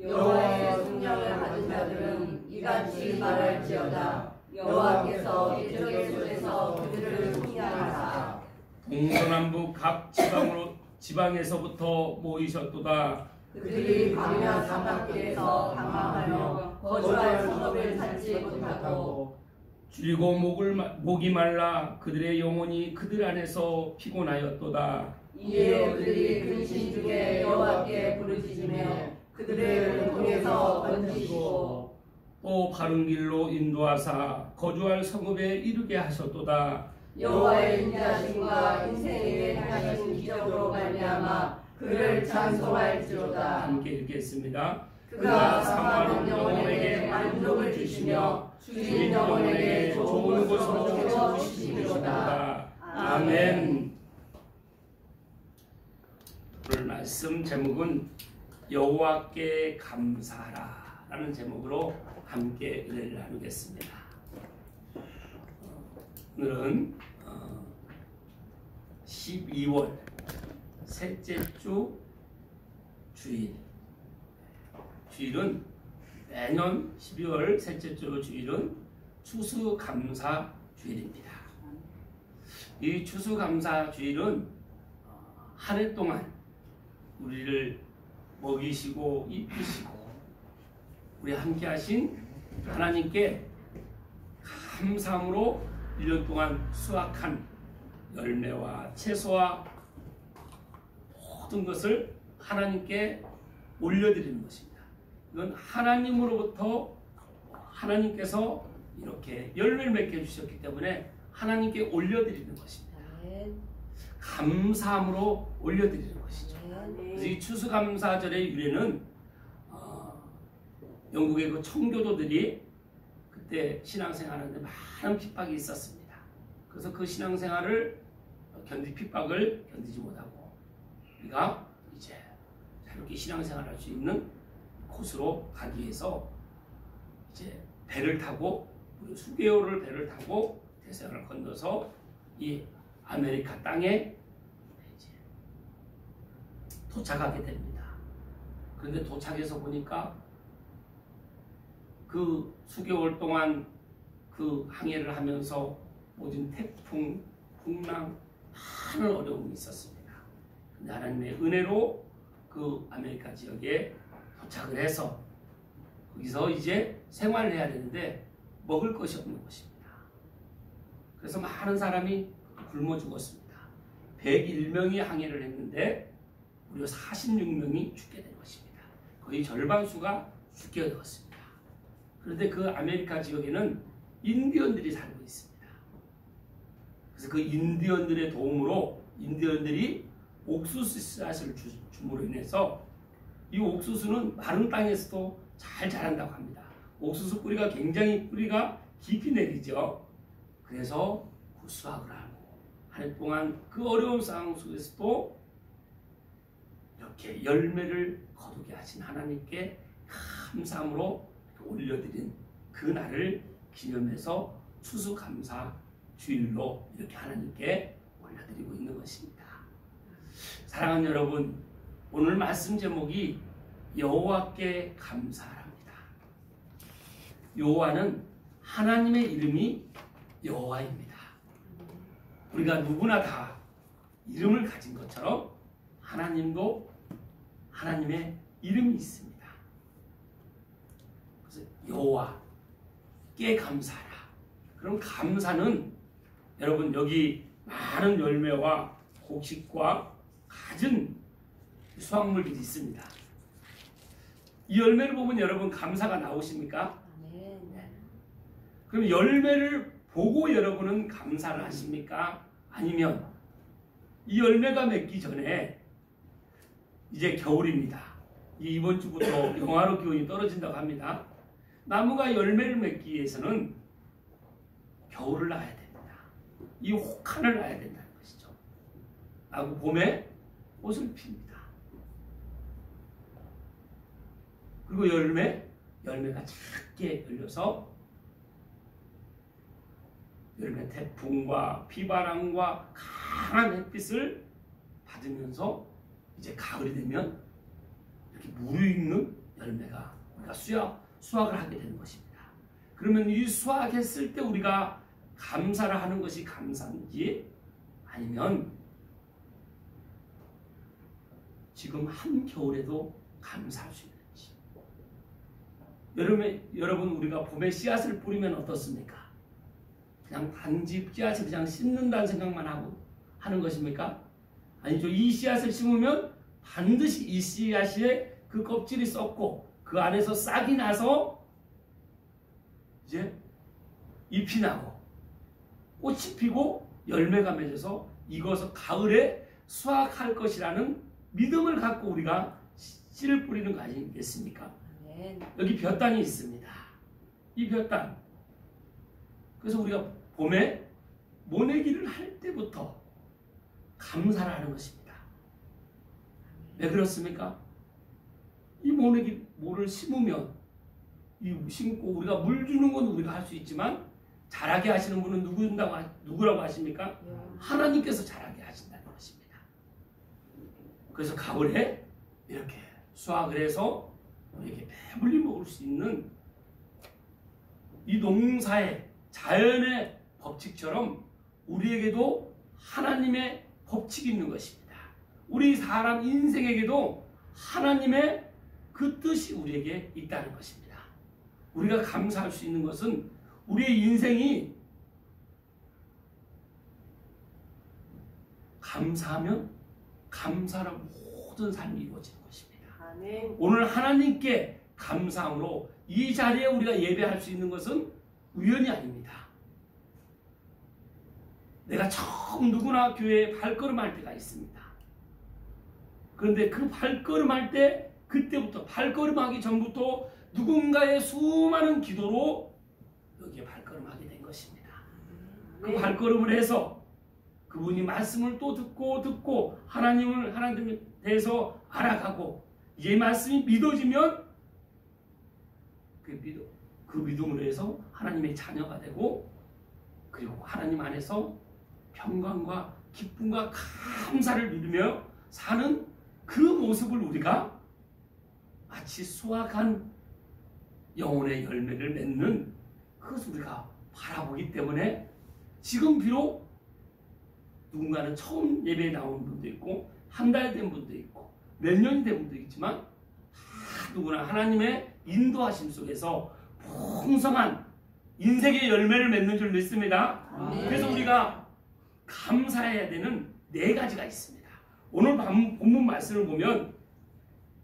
여호와의 성령을 받은 자들은 이같이 말할지어다. 여호와께서 이적의 손에서 그들을 통치하사 동서남북 각 지방에서부터 모이셨도다. 그들이 광야 사막길에서 방황하여 거주할 성읍을 찾지 못하고 줄이고 목이 말라 그들의 영혼이 그들 안에서 피곤하였도다. 이에 그들이 근심 중에 여호와께 부르짖으며 그들의 고통에서 건지시고 또 바른 길로 인도하사 거주할 성읍에 이르게 하셨도다. 여호와의 인자심과 인생에게 행하신 기적으로 말미암아 그를 찬송할지로다. 함께 읽겠습니다. 그가 사망한 영혼에게 만족을 주시며 주인 영혼에게 좋은 곳으로 채워주시리로다. 아멘. 오늘 말씀 제목은 여호와께 감사하라 라는 제목으로 함께 은혜를 나누겠습니다. 오늘은 12월 셋째 주 주일. 주일은 매년 12월 셋째 주 주일은 추수감사 주일입니다. 이 추수감사 주일은 한 해 동안 우리를 먹이시고 입히시고 우리 함께 하신 하나님께 감사함으로 1년 동안 수확한 열매와 채소와 모든 것을 하나님께 올려드리는 것입니다. 이건 하나님으로부터 하나님께서 이렇게 열매를 맺게 해주셨기 때문에 하나님께 올려드리는 것입니다. 감사함으로 올려드리는 것이죠. 그래서 이 추수감사절의 유래는 영국의 그 청교도들이 그때 신앙생활하는데 많은 핍박이 있었습니다. 그래서 그 신앙생활을 핍박을 견디지 못하고 우리가 이제 자유롭게 신앙생활할 수 있는 곳으로 가기 위해서 이제 배를 타고 수개월을 배를 타고 대서양을 건너서 이 아메리카 땅에 이제 도착하게 됩니다. 그런데 도착해서 보니까 그 수개월 동안 그 항해를 하면서 모든 태풍, 풍랑, 많은 어려움이 있었습니다. 근데 하나님의 은혜로 그 아메리카 지역에 도착을 해서 거기서 이제 생활을 해야 되는데 먹을 것이 없는 것입니다. 그래서 많은 사람이 굶어 죽었습니다. 101명이 항해를 했는데 무려 46명이 죽게 된 것입니다. 거의 절반수가 죽게 되었습니다. 그런데 그 아메리카 지역에는 인디언들이 살고 있습니다. 그래서 그 인디언들의 도움으로 인디언들이 옥수수 씨앗을 줌으로 인해서 이 옥수수는 마른 땅에서도 잘 자란다고 합니다. 옥수수 뿌리가 굉장히 뿌리가 깊이 내리죠. 그래서 수확을 하고 한 해 동안 그 어려운 상황 속에서도 이렇게 열매를 거두게 하신 하나님께 감사함으로 올려드린 그 날을 기념해서 추수감사 주일로 이렇게 하나님께 올려드리고 있는 것입니다. 사랑하는 여러분, 오늘 말씀 제목이 여호와께 감사합니다. 여호와는 하나님의 이름이 여호와입니다. 우리가 누구나 다 이름을 가진 것처럼 하나님도 하나님의 이름이 있습니다. 그래서 여호와께 감사하라. 그럼 감사는 여러분 여기 많은 열매와 곡식과 갖은 수확물들이 있습니다. 이 열매를 보면 여러분 감사가 나오십니까? 네. 그럼 열매를 보고 여러분은 감사를 하십니까? 아니면 이 열매가 맺기 전에 이제 겨울입니다. 이번 주부터 영하로 기온이 떨어진다고 합니다. 나무가 열매를 맺기 위해서는 겨울을 나야 됩니다. 이 혹한을 나야 된다는 것이죠. 하고 봄에 꽃을 핍니다. 그리고 열매가 작게 열려서 열매 태풍과 비바람과 강한 햇빛을 받으면서 이제 가을이 되면 이렇게 무르익는 열매가 우리가 수확을 하게 되는 것입니다. 그러면 이 수확했을 때 우리가 감사를 하는 것이 감사인지 아니면 지금 한겨울에도 감사할 수 있는지. 여러분 우리가 봄에 씨앗을 뿌리면 어떻습니까? 그냥 단지 씨앗을 그냥 심는다는 생각만 하고 하는 것입니까? 아니죠. 이 씨앗을 심으면 반드시 이 씨앗에 그 껍질이 썩고 그 안에서 싹이 나서 이제 ip이 나고 꽃이 피고 열매가 맺어서 이것을 가을에 수확할 것이라는 믿음을 갖고 우리가 씨를 뿌리는 거 아니겠습니까? 여기 볕단이 있습니다. 이 볕단. 그래서 우리가 봄에 모내기를 할 때부터 감사를 하는 것입니다. 왜 그렇습니까? 이 모를 심으면 심고 우리가 물 주는 건 우리가 할 수 있지만 자라게 하시는 분은 누구라고 하십니까? 하나님께서 자라게 하신다는 것입니다. 그래서 가을에 이렇게 수확을 해서 우리에게 배불리 먹을 수 있는 이 농사의 자연의 법칙처럼 우리에게도 하나님의 법칙이 있는 것입니다. 우리 사람 인생에게도 하나님의 그 뜻이 우리에게 있다는 것입니다. 우리가 감사할 수 있는 것은 우리의 인생이 감사하면 감사로 모든 삶이 이루어지는 것입니다. 아멘. 오늘 하나님께 감사함으로 이 자리에 우리가 예배할 수 있는 것은 우연이 아닙니다. 내가 처음 누구나 교회에 발걸음할 때가 있습니다. 그런데 그 발걸음할 때 그때부터 발걸음하기 전부터 누군가의 수많은 기도로 여기에 발걸음하게 된 것입니다. 그 발걸음을 해서 그분이 말씀을 또 듣고 하나님에 대해서 알아가고 이 말씀이 믿어지면 그 믿음으로 해서 하나님의 자녀가 되고 그리고 하나님 안에서 평강과 기쁨과 감사를 누리며 사는 그 모습을 우리가 마치 수확한 영혼의 열매를 맺는 그것을 우리가 바라보기 때문에 지금 비록 누군가는 처음 예배에 나오는 분도 있고 한 달 된 분도 있고 몇 년이 된 분도 있지만 다 누구나 하나님의 인도하심 속에서 풍성한 인생의 열매를 맺는 줄 믿습니다. 그래서 우리가 감사해야 되는 4가지가 있습니다. 오늘 본문 말씀을 보면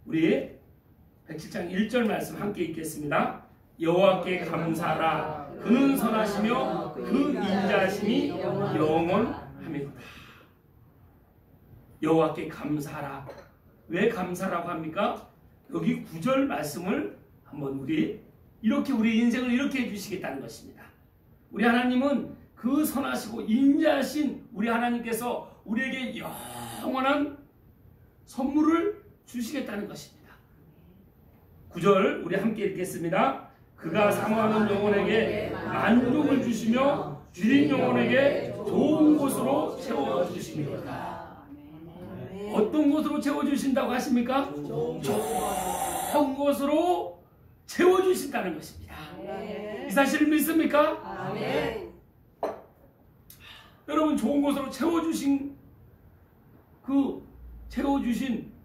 우리 107장 1절 말씀 함께 읽겠습니다. 여호와께 감사하라. 그는 선하시며 그 인자하심이 영원하미로다. 여호와께 감사하라. 왜 감사라고 합니까? 여기 9절 말씀을 한번 우리 인생을 이렇게 해주시겠다는 것입니다. 우리 하나님은 그 선하시고 인자하신 우리 하나님께서 우리에게 영원한 선물을 주시겠다는 것입니다. 9절 우리 함께 읽겠습니다. 그가 사모하는 영혼에게 만족을 주시며 줄인 영혼에게 좋은 곳으로 채워주십니다. 어떤 곳으로 채워주신다고 하십니까? 좋은 곳으로 채워주신다는 것입니다. 이 사실을 믿습니까? 아멘. 여러분 좋은 곳으로 채워주신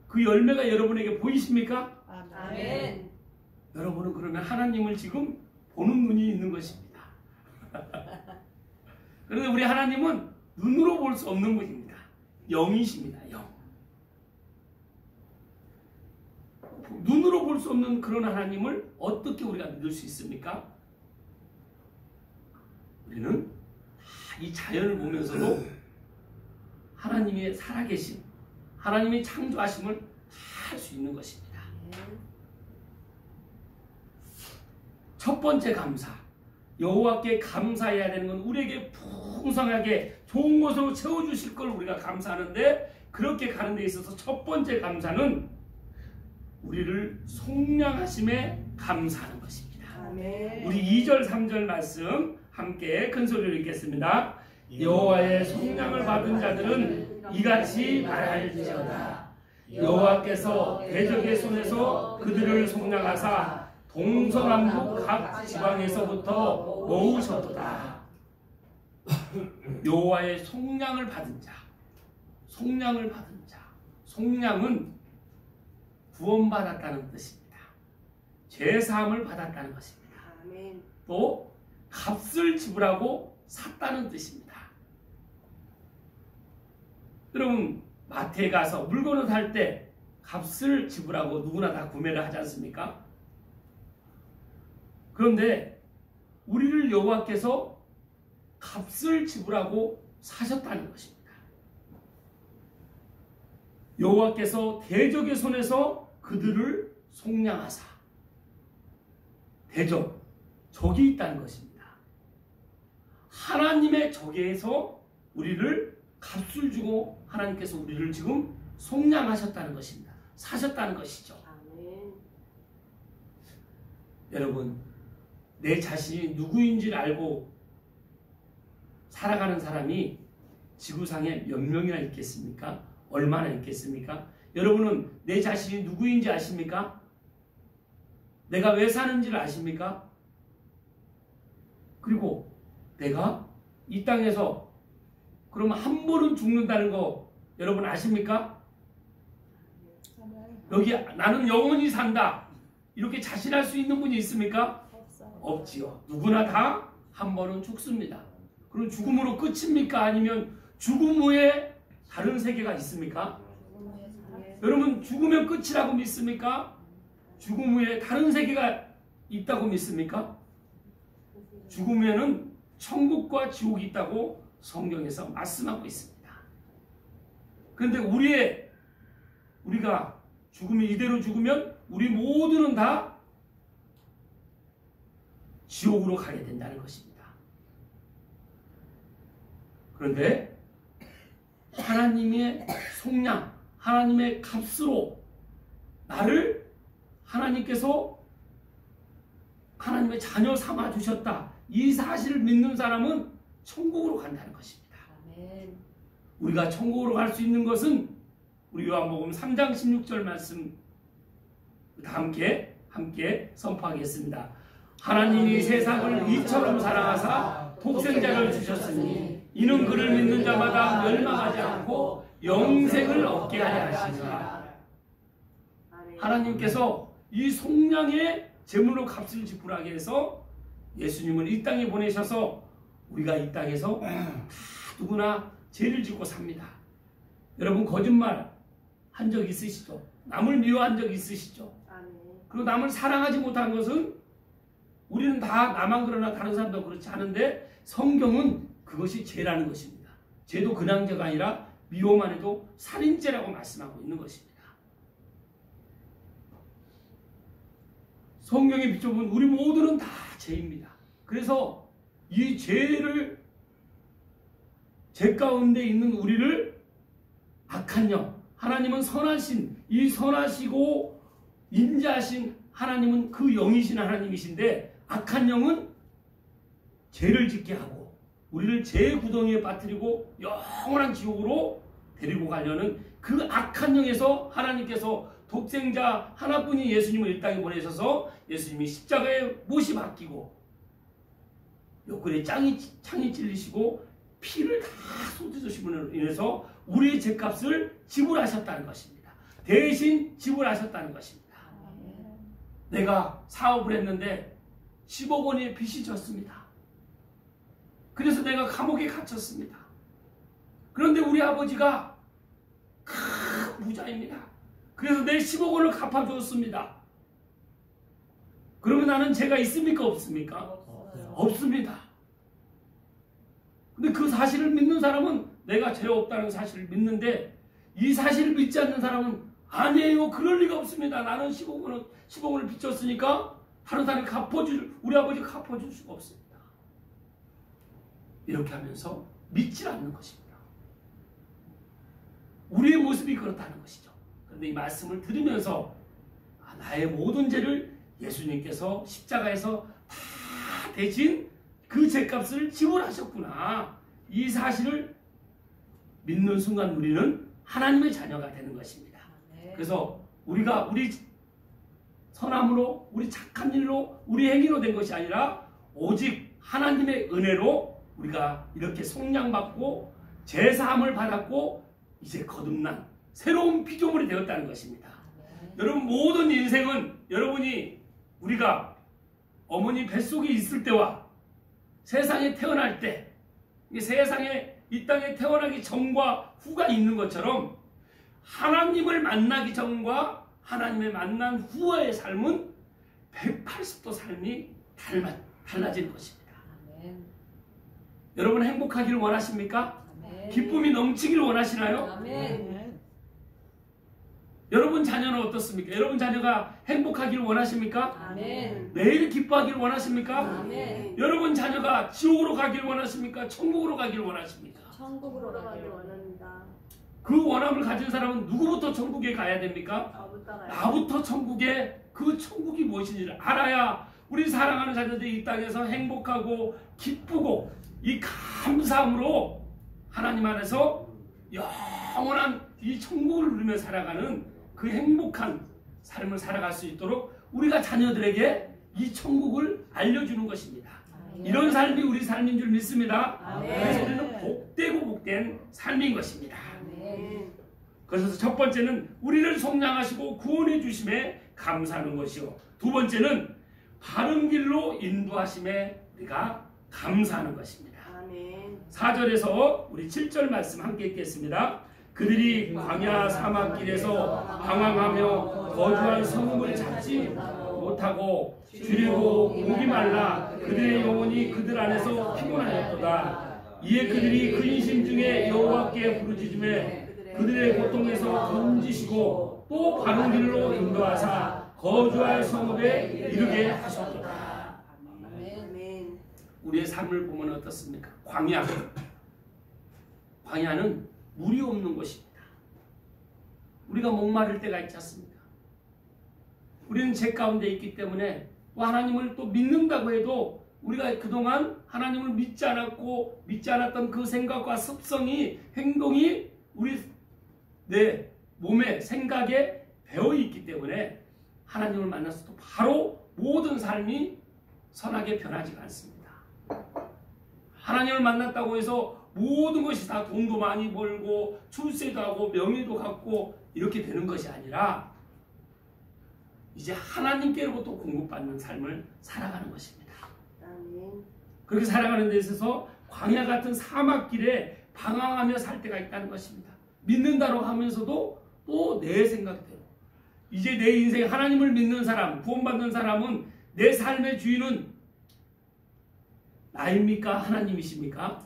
그 열매가 여러분에게 보이십니까? 아멘. 여러분은 그러면 하나님을 지금 보는 눈이 있는 것입니다. 그런데 우리 하나님은 눈으로 볼 수 없는 분입니다. 영이십니다. 영. 눈으로 볼 수 없는 그런 하나님을 어떻게 우리가 믿을 수 있습니까? 우리는 이 자연을 보면서도 하나님의 살아계심, 하나님의 창조하심을 다 알 수 있는 것입니다. 첫 번째 감사, 여호와께 감사해야 되는 건 우리에게 풍성하게 좋은 것으로 채워주실 걸 우리가 감사하는데 그렇게 가는 데 있어서 첫 번째 감사는 우리를 속량하심에 감사하는 것입니다. 아멘. 우리 2절 3절 말씀 함께 큰 소리로 읽겠습니다. 여호와의 속량을 받은 자들은 이같이 말할지어다. 여호와께서 대적의 손에서 그들을 속량하사 동서남북 각 지방에서부터 모으셨도다. 여호와의 속량을 받은 자, 속량을 받은 자, 속량은 구원받았다는 뜻입니다. 죄사함을 받았다는 것입니다. 아멘. 또 값을 지불하고 샀다는 뜻입니다. 여러분 마트에 가서 물건을 살 때 값을 지불하고 누구나 다 구매를 하지 않습니까? 그런데 우리를 여호와께서 값을 지불하고 사셨다는 것입니다. 여호와께서 대적의 손에서 그들을 속량하사, 대적, 적이 있다는 것입니다. 하나님의 적에서 우리를 값을 주고 하나님께서 우리를 지금 속량하셨다는 것입니다. 사셨다는 것이죠. 아멘. 여러분, 내 자신이 누구인지를 알고 살아가는 사람이 지구상에 몇 명이나 있겠습니까? 얼마나 있겠습니까? 여러분은 내 자신이 누구인지 아십니까? 내가 왜 사는지를 아십니까? 그리고 내가 이 땅에서 그러면 한 번은 죽는다는 거 여러분 아십니까? 여기 나는 영원히 산다 이렇게 자신할 수 있는 분이 있습니까? 없지요. 누구나 다 한 번은 죽습니다. 그럼 죽음으로 끝입니까? 아니면 죽음 후에 다른 세계가 있습니까? 여러분 죽으면 끝이라고 믿습니까? 죽음 후에 다른 세계가 있다고 믿습니까? 죽음 후에는 천국과 지옥이 있다고 성경에서 말씀하고 있습니다. 그런데 우리가 죽음이 이대로 죽으면 우리 모두는 다 지옥으로 가게 된다는 것입니다. 그런데 하나님의 속량, 하나님의 값으로 나를 하나님께서 하나님의 자녀 삼아 주셨다. 이 사실을 믿는 사람은 천국으로 간다는 것입니다. 아멘. 우리가 천국으로 갈 수 있는 것은 우리 요한복음 3장 16절 말씀 함께 선포하겠습니다. 하나님이 세상을 이처럼 사랑하사 독생자를 주셨으니 이는 그를 믿는 자마다 멸망하지 않고 영생을 얻게 하려 하시니라. 하나님께서 이 속량의 제물로 값을 지불하게 해서 예수님을 이 땅에 보내셔서 우리가 이 땅에서 다 누구나 죄를 짓고 삽니다. 여러분 거짓말 한 적 있으시죠? 남을 미워한 적 있으시죠? 그리고 남을 사랑하지 못한 것은 우리는 다 나만 그러나 다른 사람도 그렇지 않은데 성경은 그것이 죄라는 것입니다. 죄도 그냥 죄가 아니라 미워만 해도 살인죄라고 말씀하고 있는 것입니다. 성경에 비춰보면 우리 모두는 다 죄입니다. 그래서 이 죄 가운데 있는 우리를 악한 영, 하나님은 선하신, 이 선하시고 인자하신 하나님은 그 영이신 하나님이신데 악한 영은 죄를 짓게 하고 우리를 죄의 구덩이에 빠뜨리고 영원한 지옥으로 데리고 가려는 그 악한 영에서 하나님께서 독생자 하나뿐인 예수님을 이 땅에 보내셔서 예수님이 십자가에 못이 박히고 옆구리에 창이 찔리시고 피를 다 쏟으심으로 인해서 우리의 죄값을 지불하셨다는 것입니다. 대신 지불하셨다는 것입니다. 내가 사업을 했는데 10억 원의 빚이 졌습니다. 그래서 내가 감옥에 갇혔습니다. 그런데 우리 아버지가 큰 부자입니다. 그래서 내 10억 원을 갚아주었습니다. 그러면 나는 죄가 있습니까? 없습니까? 없습니다. 근데 그 사실을 믿는 사람은 내가 죄 없다는 사실을 믿는데 이 사실을 믿지 않는 사람은 아니에요. 그럴 리가 없습니다. 나는 10억 원을 빚졌으니까 다른 사람이 우리 아버지가 갚아줄 수가 없습니다. 이렇게 하면서 믿지 않는 것입니다. 우리의 모습이 그렇다는 것이죠. 그런데 이 말씀을 들으면서 나의 모든 죄를 예수님께서 십자가에서 다 대신 그 죄값을 지불하셨구나. 이 사실을 믿는 순간 우리는 하나님의 자녀가 되는 것입니다. 그래서 우리가 우리 선함으로 우리 착한 일로 우리 행위로 된 것이 아니라 오직 하나님의 은혜로 우리가 이렇게 속량받고 제사함을 받았고 이제 거듭난 새로운 피조물이 되었다는 것입니다. 여러분 모든 인생은 여러분이 우리가 어머니 뱃속에 있을 때와 세상에 태어날 때 세상에 이 땅에 태어나기 전과 후가 있는 것처럼 하나님을 만나기 전과 하나님을 만난 후의 삶은 180도 삶이 달라지는 것입니다. 아멘. 여러분 행복하기를 원하십니까? 아멘. 기쁨이 넘치기를 원하시나요? 아멘. 여러분 자녀는 어떻습니까? 여러분 자녀가 행복하기를 원하십니까? 아멘. 매일 기뻐하기를 원하십니까? 아멘. 여러분 자녀가 지옥으로 가기를 원하십니까? 천국으로 가기를 원하십니까? 천국으로 가기를 원합니다. 그 원함을 가진 사람은 누구부터 천국에 가야 됩니까? 나부터 천국에 그 천국이 무엇인지를 알아야 우리 사랑하는 자녀들이 이 땅에서 행복하고 기쁘고 이 감사함으로 하나님 안에서 영원한 이 천국을 누리며 살아가는 그 행복한 삶을 살아갈 수 있도록 우리가 자녀들에게 이 천국을 알려주는 것입니다. 이런 삶이 우리 삶인 줄 믿습니다. 그래서 우리는 복되고 복된 삶인 것입니다. 그래서 첫 번째는 우리를 속량하시고 구원해 주심에 감사하는 것이요. 두 번째는 바른 길로 인도하심에 우리가 감사하는 것입니다. 4절에서 우리 7절 말씀 함께 읽겠습니다. 그들이 광야 사막길에서 방황하며 거주할 성읍을 찾지 못하고 주리고 목이 말라 그들의 영혼이 그들 안에서 피곤하였도다. 이에 그들이 근심 중에 여호와께 부르짖음에 그들의 고통에서 건지시고 또 바른 길로 인도하사 거주할 성읍에 이르게 하셨도다. 우리의 삶을 보면 어떻습니까? 광야는 물이 없는 곳입니다. 우리가 목마를 때가 있지 않습니까? 우리는 죄 가운데 있기 때문에 또 하나님을 또 믿는다고 해도 우리가 그동안 하나님을 믿지 않았고 믿지 않았던 그 생각과 습성이 행동이 우리 내 몸에 생각에 배어 있기 때문에 하나님을 만났을 때 바로 모든 삶이 선하게 변하지가 않습니다. 하나님을 만났다고 해서 모든 것이 다 돈도 많이 벌고 출세도 하고 명예도 갖고 이렇게 되는 것이 아니라 이제 하나님께로부터 공급받는 삶을 살아가는 것입니다. 그렇게 살아가는 데 있어서 광야 같은 사막길에 방황하며 살 때가 있다는 것입니다. 믿는다고 하면서도 또 내 생각대로 이제 내 인생 하나님을 믿는 사람, 구원받는 사람은 내 삶의 주인은 나입니까? 하나님이십니까?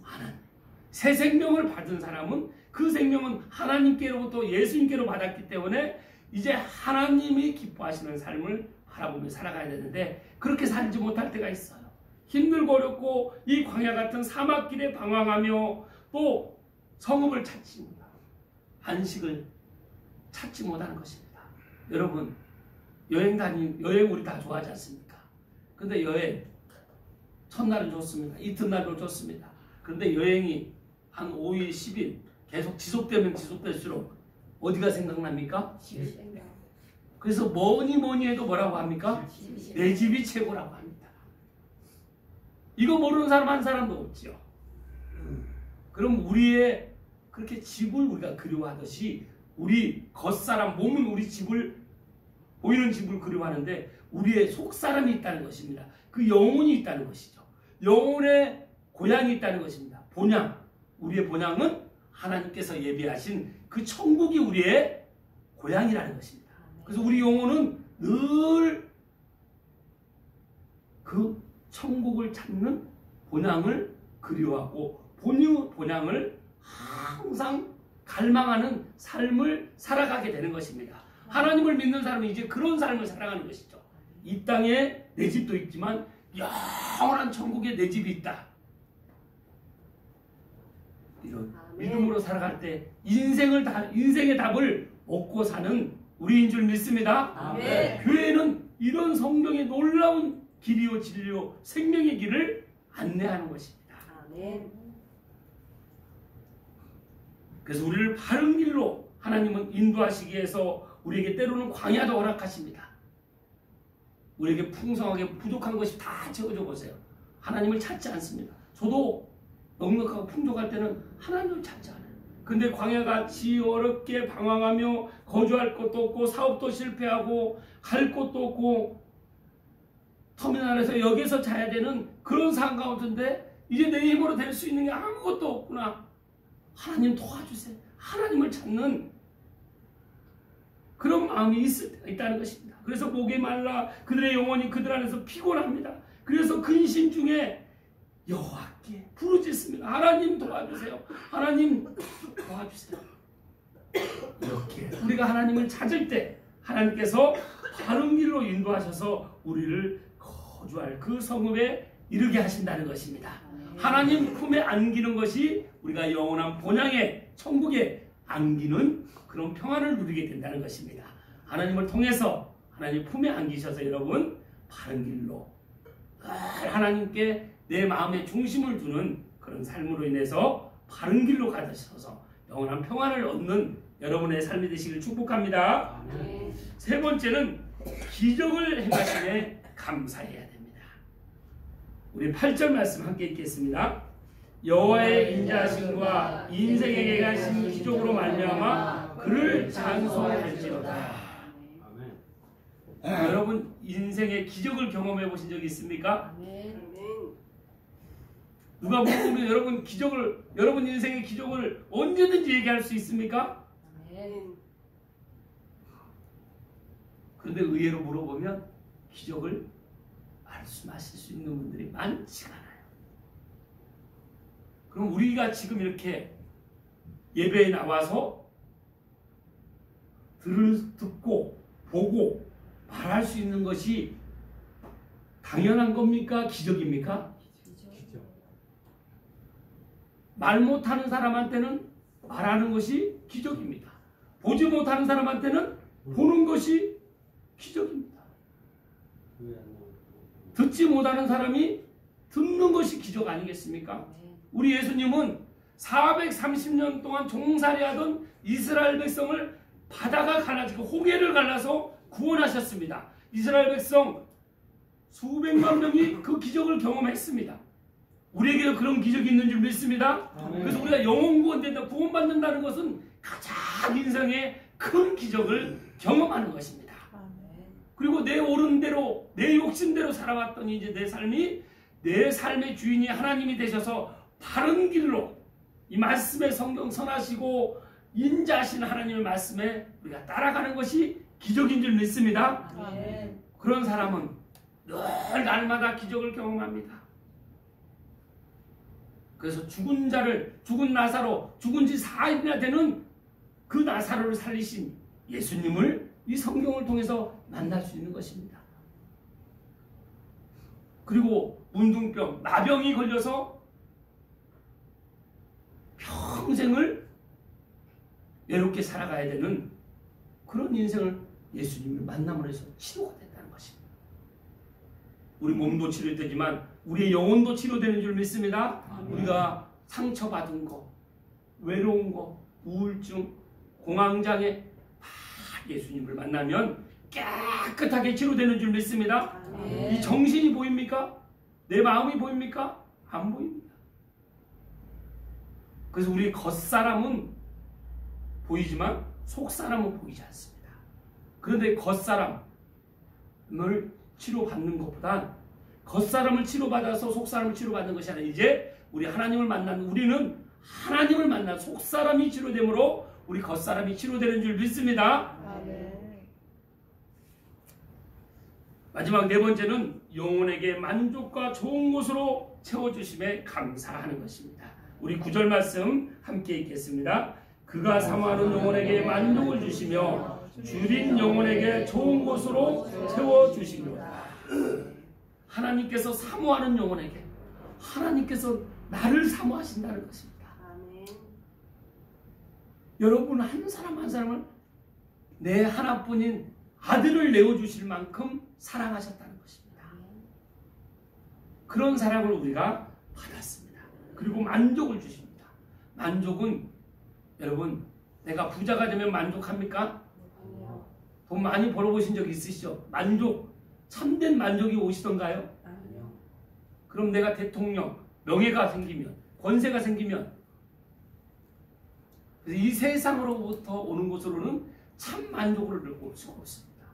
하나님. 새 생명을 받은 사람은 그 생명은 하나님께로부터 예수님께로 받았기 때문에 이제 하나님이 기뻐하시는 삶을 바라보며 살아가야 되는데 그렇게 살지 못할 때가 있어요. 힘들고 어렵고 이 광야 같은 사막길에 방황하며 또 성읍을 찾지 못하고 안식을 찾지 못하는 것입니다. 여러분 여행 우리 다 좋아하지 않습니까? 근데 여행 첫날은 좋습니다. 이튿날도 좋습니다. 그런데 여행이 한 5일, 10일 계속 지속되면 지속될수록 어디가 생각납니까? 그래서 뭐니 해도 뭐라고 합니까? 내 집이 최고라고 합니다. 이거 모르는 사람 한 사람도 없죠. 그럼 우리의 그렇게 집을 우리가 그리워하듯이 우리 겉사람 몸은 우리 집을 보이는 집을 그리워하는데 우리의 속사람이 있다는 것입니다. 그 영혼이 있다는 것이죠. 영혼의 고향이 있다는 것입니다. 본향, 우리의 본향은 하나님께서 예비하신 그 천국이 우리의 고향이라는 것입니다. 그래서 우리 영혼은 늘 그 천국을 찾는 본향을 그리워하고 본향을 항상 갈망하는 삶을 살아가게 되는 것입니다. 하나님을 믿는 사람은 이제 그런 삶을 살아가는 것이죠. 이 땅에 내 집도 있지만 영원한 천국에 내 집이 있다. 이런 믿음으로 살아갈 때 인생의 답을 얻고 사는 우리인 줄 믿습니다. 아멘. 교회는 이런 성경의 놀라운 길이요 진리요 생명의 길을 안내하는 것입니다. 아멘. 그래서 우리를 바른 길로 하나님은 인도하시기 위해서 우리에게 때로는 광야도 허락하십니다. 우리에게 풍성하게 부족한 것이 다 채워져 보세요. 하나님을 찾지 않습니다. 저도 넉넉하고 풍족할 때는 하나님을 찾지 않아요. 근데 광야같이 어렵게 방황하며 거주할 곳도 없고 사업도 실패하고 갈 곳도 없고 터미널에서 역에서 자야 되는 그런 상황 가운데인데 이제 내 힘으로 될 수 있는 게 아무것도 없구나. 하나님 도와주세요. 하나님을 찾는 그런 마음이 있을 때가 있다는 것입니다. 그래서 목이 말라 그들의 영혼이 그들 안에서 피곤합니다. 그래서 근심 중에 여호와께 부르짖습니다. 하나님 도와주세요. 하나님 도와주세요. 이렇게 우리가 하나님을 찾을 때 하나님께서 바른 길로 인도하셔서 우리를 거주할 그 성읍에 이르게 하신다는 것입니다. 하나님 품에 안기는 것이 우리가 영원한 본향의 천국에 안기는 그런 평안을 누리게 된다는 것입니다. 하나님을 통해서 하나님 품에 안기셔서 여러분 바른 길로 하나님께 내 마음의 중심을 두는 그런 삶으로 인해서 바른 길로 가셔서 영원한 평안을 얻는 여러분의 삶이 되시길 축복합니다. 세 번째는 기적을 행하심에 감사해야 됩니다. 우리 8절 말씀 함께 읽겠습니다. 여호와의 인자하심과 인생에게 가신 기적으로 말미암아 그를 찬송할지어다. 여러분 인생의 기적을 경험해 보신 적이 있습니까? 누가 물어보면 여러분 인생의 기적을 언제든지 얘기할 수 있습니까? 그런데 의외로 물어보면 기적을 말씀하실 수 있는 분들이 많지가 않아요. 그럼 우리가 지금 이렇게 예배에 나와서 듣고 보고 말할 수 있는 것이 당연한 겁니까? 기적입니까? 말 못하는 사람한테는 말하는 것이 기적입니다. 보지 못하는 사람한테는 보는 것이 기적입니다. 듣지 못하는 사람이 듣는 것이 기적 아니겠습니까? 우리 예수님은 430년 동안 종살이하던 이스라엘 백성을 바다가 갈라지고 홍해를 갈라서 구원하셨습니다. 이스라엘 백성 수백만 명이 그 기적을 경험했습니다. 우리에게도 그런 기적이 있는 줄 믿습니다. 그래서 우리가 영혼 구원된다, 구원받는다는 것은 가장 인생의 큰 기적을 경험하는 것입니다. 그리고 내 옳은 대로 내 욕심대로 살아왔더니 이제 내 삶의 주인이 하나님이 되셔서 바른 길로 이 말씀의 성경 선하시고 인자하신 하나님의 말씀에 우리가 따라가는 것이 기적인 줄 믿습니다. 그런 사람은 늘 날마다 기적을 경험합니다. 그래서 죽은 나사로 죽은 지 4일이나 되는 그 나사로를 살리신 예수님을 이 성경을 통해서 만날 수 있는 것입니다. 그리고 문둥병, 나병이 걸려서 평생을 외롭게 살아가야 되는 그런 인생을 예수님을 만남으로 해서 치료가 된다는 것입니다. 우리 몸도 치료되지만 우리의 영혼도 치료되는 줄 믿습니다. 우리가 상처받은 거, 외로운 거, 우울증, 공황장애 다 예수님을 만나면 깨끗하게 치료되는 줄 믿습니다. 이 정신이 보입니까? 내 마음이 보입니까? 안 보입니다. 그래서 우리 겉사람은 보이지만 속사람은 보이지 않습니다. 그런데 겉사람을 치료받는 것보다 겉사람을 치료받아서 속사람을 치료받는 것이 아니라 이제 우리 하나님을 만난 우리는 하나님을 만난 속사람이 치료되므로 우리 겉사람이 치료되는 줄 믿습니다. 마지막 네 번째는 영혼에게 만족과 좋은 곳으로 채워주심에 감사하는 것입니다. 우리 9절 말씀 함께 읽겠습니다. 그가 사모하는 영혼에게 만족을 주시며 줄인 영혼에게 좋은 곳으로 채워주시리로다. 하나님께서 사모하는 영혼에게 하나님께서 나를 사모하신다는 것입니다. 여러분 한 사람 한 사람을 내 하나뿐인 아들을 내어주실 만큼 사랑하셨다는 것입니다. 그런 사랑을 우리가 받았습니다. 그리고 만족을 주십니다. 만족은 여러분 내가 부자가 되면 만족합니까? 아니요. 돈 많이 벌어보신 적 있으시죠? 만족, 참된 만족이 오시던가요? 아니요. 그럼 내가 대통령, 명예가 생기면, 권세가 생기면, 그래서 이 세상으로부터 오는 것으로는 참 만족을 올 수가 없습니다.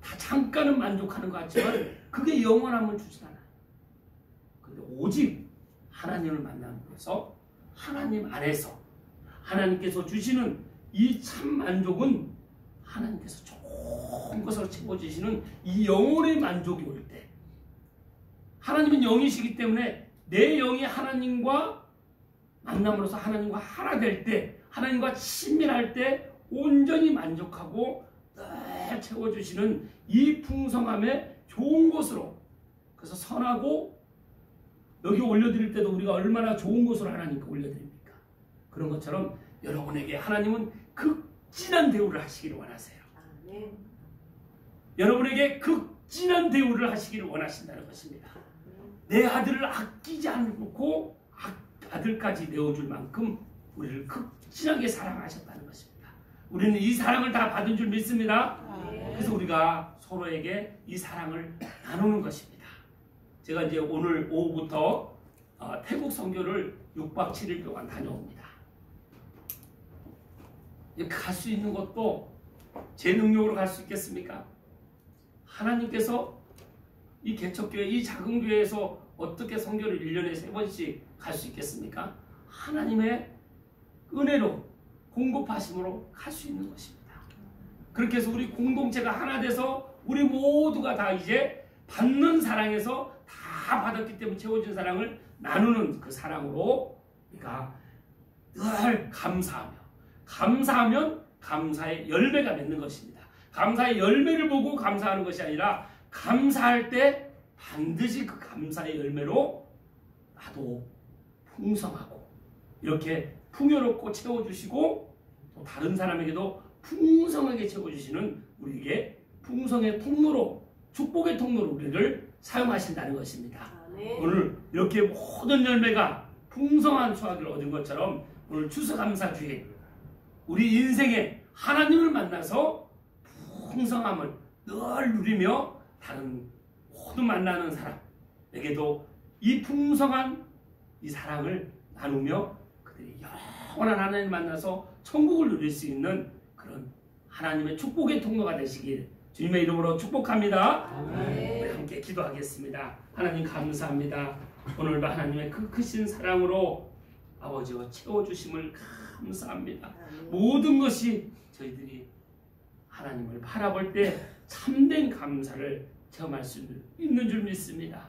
다 잠깐은 만족하는 것 같지만 그게 영원함을 주진 않아요. 근데 오직 하나님을 만남으로써 하나님 안에서 하나님께서 주시는 이 참 만족은 하나님께서 좋은 것으로 채워주시는 이 영혼의 만족이 올 때, 하나님은 영이시기 때문에 내 영이 하나님과 만남으로써 하나님과 하나 될 때, 하나님과 친밀할 때 온전히 만족하고 늘 채워주시는 이 풍성함의 좋은 것으로, 그래서 선하고 여기 올려드릴 때도 우리가 얼마나 좋은 것으로 하나님께 올려드립니까? 그런 것처럼 여러분에게 하나님은 극진한 대우를 하시기를 원하세요. 아멘. 여러분에게 극진한 대우를 하시기를 원하신다는 것입니다. 내 아들을 아끼지 않고 아들까지 내어줄 만큼 우리를 극진하게 사랑하셨다는 것입니다. 우리는 이 사랑을 다 받은 줄 믿습니다. 그래서 우리가 서로에게 이 사랑을 나누는 것입니다. 제가 이제 오늘 오후부터 태국 선교를 6박 7일 동안 다녀옵니다. 갈 수 있는 것도 제 능력으로 갈 수 있겠습니까? 하나님께서 이 개척교회, 이 작은 교회에서 어떻게 선교를 1년에 3번씩 갈 수 있겠습니까? 하나님의 은혜로, 공급하심으로 갈 수 있는 것입니다. 그렇게 해서 우리 공동체가 하나 돼서 우리 모두가 다 이제 받는 사랑에서 다 받았기 때문에 채워진 사랑을 나누는 그 사랑으로 우리가 늘 감사하면 감사의 열매가 맺는 것입니다. 감사의 열매를 보고 감사하는 것이 아니라 감사할 때 반드시 그 감사의 열매로 나도 풍성하고 이렇게 풍요롭고 채워주시고 또 다른 사람에게도 풍성하게 채워주시는 우리에게 풍성의 통로로, 축복의 통로로 우리를 사용하신다는 것입니다. 아멘. 오늘 이렇게 모든 열매가 풍성한 수확을 얻은 것처럼 오늘 추수감사주에 우리 인생에 하나님을 만나서 풍성함을 늘 누리며 다른 모든 만나는 사람에게도 이 풍성한 이 사랑을 나누며 그들이 영원한 하나님을 만나서 천국을 누릴 수 있는 그런 하나님의 축복의 통로가 되시길 주님의 이름으로 축복합니다. 아멘. 우리 함께 기도하겠습니다. 하나님 감사합니다. 오늘도 하나님의 그 크신 사랑으로 아버지와 채워주심을 감사합니다. 아멘. 모든 것이 저희들이 하나님을 바라볼 때 참된 감사를 체험할 수 있는 줄 믿습니다.